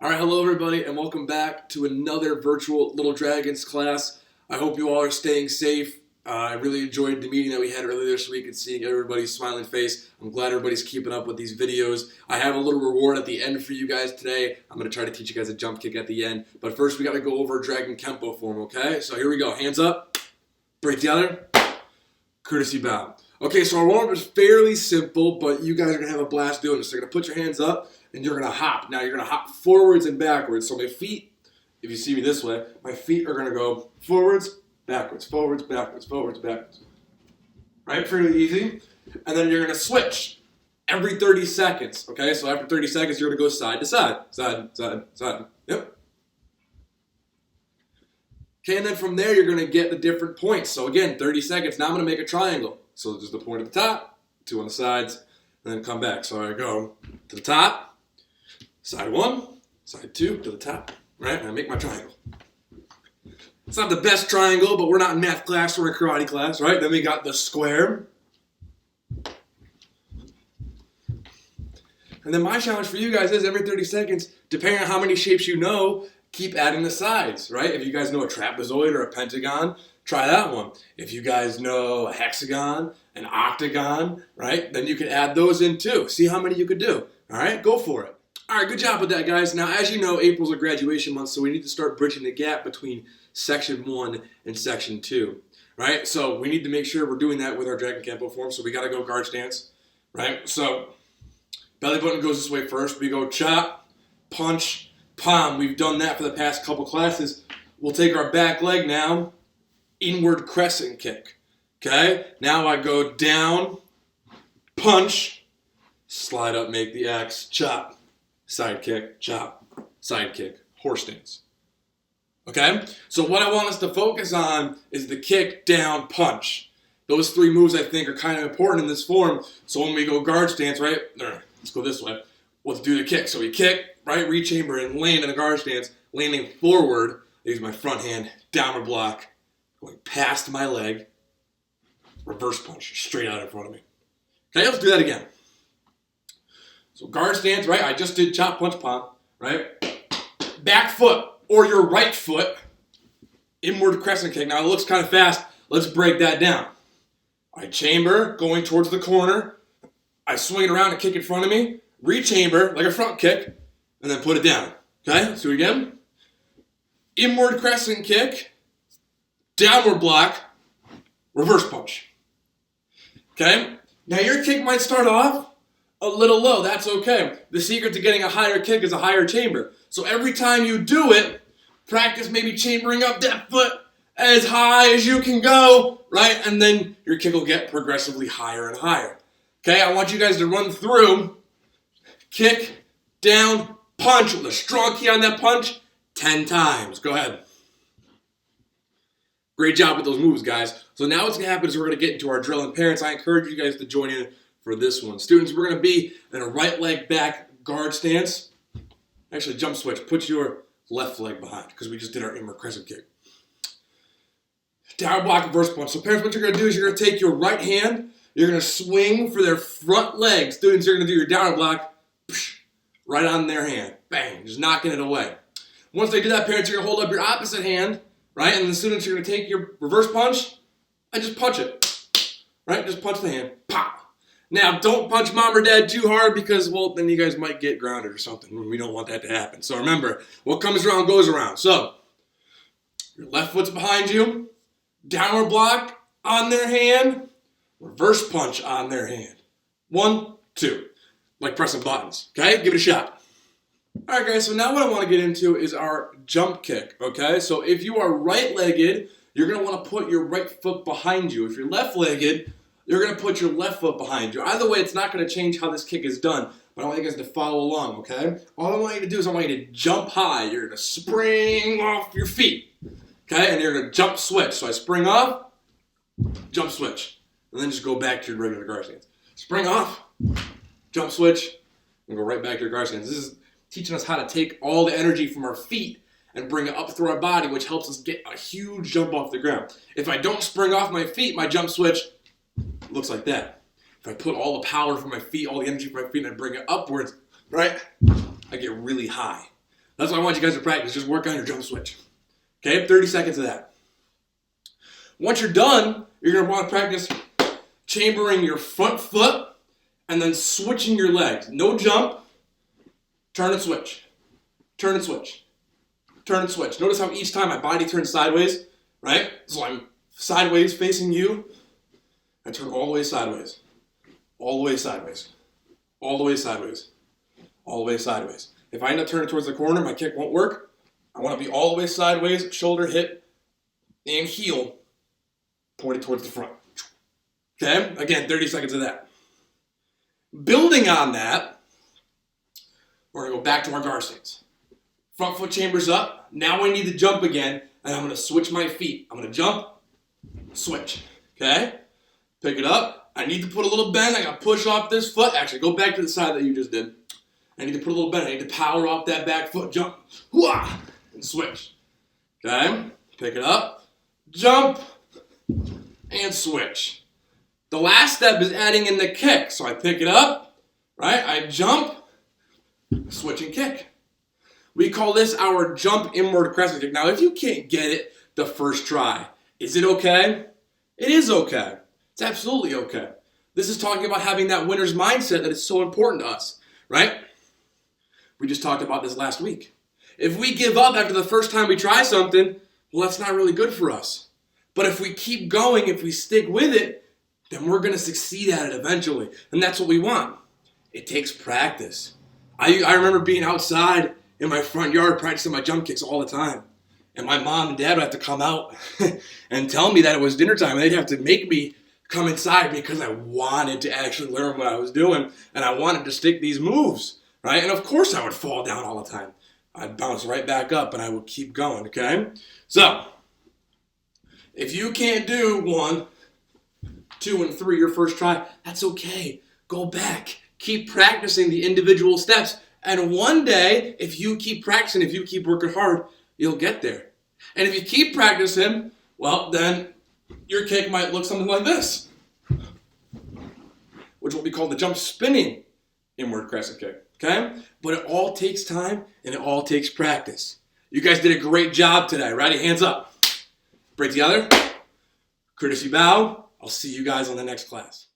All right, hello everybody, and welcome back to another virtual Little Dragons class. I hope you all are staying safe. I really enjoyed the meeting that we had earlier this week and seeing everybody's smiling face. I'm glad everybody's keeping up with these videos. I have a little reward at the end for you guys today. I'm going to try to teach you guys a jump kick at the end. But first, we got to go over Dragon Kempo form, okay? So here we go. Hands up. Break together. Courtesy bow. Okay, so our warm-up is fairly simple, but you guys are going to have a blast doing this. So you're going to put your hands up, and you're going to hop. Now, you're going to hop forwards and backwards. So my feet, if you see me this way, my feet are going to go forwards, backwards, forwards, backwards, forwards, backwards. Right? Fairly easy. And then you're going to switch every 30 seconds. Okay? So after 30 seconds, you're going to go side to side. Side, side, side. Yep. Okay, and then from there, you're going to get the different points. So again, 30 seconds. Now I'm going to make a triangle. So there's the point at the top, two on the sides, and then come back. So I go to the top, side one, side two, to the top, right? And I make my triangle. It's not the best triangle, but we're not in math class, we're in karate class, right? Then we got the square. And then my challenge for you guys is every 30 seconds, depending on how many shapes you know, keep adding the sides, right? If you guys know a trapezoid or a pentagon, try that one. If you guys know a hexagon, an octagon, right, then you can add those in too. See how many you could do. All right, go for it. All right, good job with that, guys. Now, as you know, April's a graduation month, so we need to start bridging the gap between Section 1 and Section 2, right? So we need to make sure we're doing that with our Dragon Kempo form, so we got to go guard stance, right? So belly button goes this way first. We go chop, punch, palm. We've done that for the past couple classes. We'll take our back leg now, inward crescent kick. Okay? Now I go down, punch, slide up, make the X, chop, side kick, chop, side kick, horse stance. Okay? So what I want us to focus on is the kick, down, punch. Those three moves I think are kind of important in this form. So when we go guard stance, right? Let's go this way. Let's do the kick. So we kick, right, rechamber, and land in a guard stance, landing forward. I use my front hand, downward block, going past my leg, reverse punch, straight out in front of me. Okay, let's do that again. So guard stance, right, I just did chop, punch, palm, right? Back foot, or your right foot, inward crescent kick. Now it looks kind of fast. Let's break that down. I chamber, going towards the corner. I swing it around and kick in front of me. Rechamber, like a front kick, and then put it down. Okay, let's do it again. Inward crescent kick, downward block, reverse punch. Okay, now your kick might start off a little low. That's okay. The secret to getting a higher kick is a higher chamber. So every time you do it, practice maybe chambering up that foot as high as you can go, right? And then your kick will get progressively higher and higher. Okay, I want you guys to run through kick, down, punch with a strong key on that punch 10 times. Go ahead. Great job with those moves, guys. So now what's going to happen is we're going to get into our drill. And parents, I encourage you guys to join in for this one. Students, we're going to be in a right leg back guard stance. Actually, jump switch. Put your left leg behind because we just did our inward crescent kick. Down block, reverse punch. So parents, what you're going to do is you're going to take your right hand. You're going to swing for their front leg. Students, you're going to do your downward block right on their hand. Bang. Just knocking it away. Once they do that, parents, you're going to hold up your opposite hand, right? And the students, you're going to take your reverse punch and just punch it, right? Just punch the hand. Pop. Now, don't punch mom or dad too hard because, well, then you guys might get grounded or something. We don't want that to happen. So remember, what comes around goes around. So your left foot's behind you. Downward block on their hand. Reverse punch on their hand. 1, 2. Like pressing buttons. Okay? Give it a shot. All right, guys, so now what I want to get into is our jump kick, okay? So if you are right-legged, you're going to want to put your right foot behind you. If you're left-legged, you're going to put your left foot behind you. Either way, it's not going to change how this kick is done, but I want you guys to follow along, okay? All I want you to do is I want you to jump high. You're going to spring off your feet, okay? And you're going to jump switch. So I spring off, jump switch, and then just go back to your regular guard stance. Spring off, jump switch, and go right back to your guard stance. This is teaching us how to take all the energy from our feet and bring it up through our body, which helps us get a huge jump off the ground. If I don't spring off my feet, my jump switch looks like that. If I put all the power from my feet, all the energy from my feet, and I bring it upwards, right, I get really high. That's what I want you guys to practice. Just work on your jump switch. Okay, 30 seconds of that. Once you're done, you're going to want to practice chambering your front foot and then switching your legs. No jump, turn and switch, turn and switch, turn and switch. Notice how each time my body turns sideways, right? So I'm sideways facing you. I turn all the way sideways, all the way sideways, all the way sideways, all the way sideways. If I end up turning towards the corner, my kick won't work. I want to be all the way sideways, shoulder, hip, and heel pointed towards the front. Okay? Again, 30 seconds of that. Building on that, we're going to go back to our guard stance. Front foot chambers up. Now I need to jump again, and I'm going to switch my feet. I'm going to jump, switch. Okay? Pick it up. I need to put a little bend. I got to push off this foot. Actually, go back to the side that you just did. I need to put a little bend. I need to power off that back foot. Jump. Hoo-ah, and switch. Okay? Pick it up. Jump. And switch. The last step is adding in the kick. So I pick it up. Right? I jump. Switch and kick. We call this our jump inward crescent kick. Now, if you can't get it the first try, is it okay? It is okay. It's absolutely okay. This is talking about having that winner's mindset that is so important to us, right? We just talked about this last week. If we give up after the first time we try something, well, that's not really good for us. But if we keep going, if we stick with it, then we're going to succeed at it eventually. And that's what we want. It takes practice. I remember being outside in my front yard practicing my jump kicks all the time. And my mom and dad would have to come out and tell me that it was dinner time. And they'd have to make me come inside because I wanted to actually learn what I was doing. And I wanted to stick these moves, right? And of course I would fall down all the time. I'd bounce right back up and I would keep going, okay? So, if you can't do 1, 2, and 3 your first try, that's okay. Go back. Keep practicing the individual steps. And one day, if you keep practicing, if you keep working hard, you'll get there. And if you keep practicing, well, then your kick might look something like this, which will be called the jump spinning inward crescent kick, okay? But it all takes time and it all takes practice. You guys did a great job today. Ready? Hands up. Break together. Courtesy bow. I'll see you guys on the next class.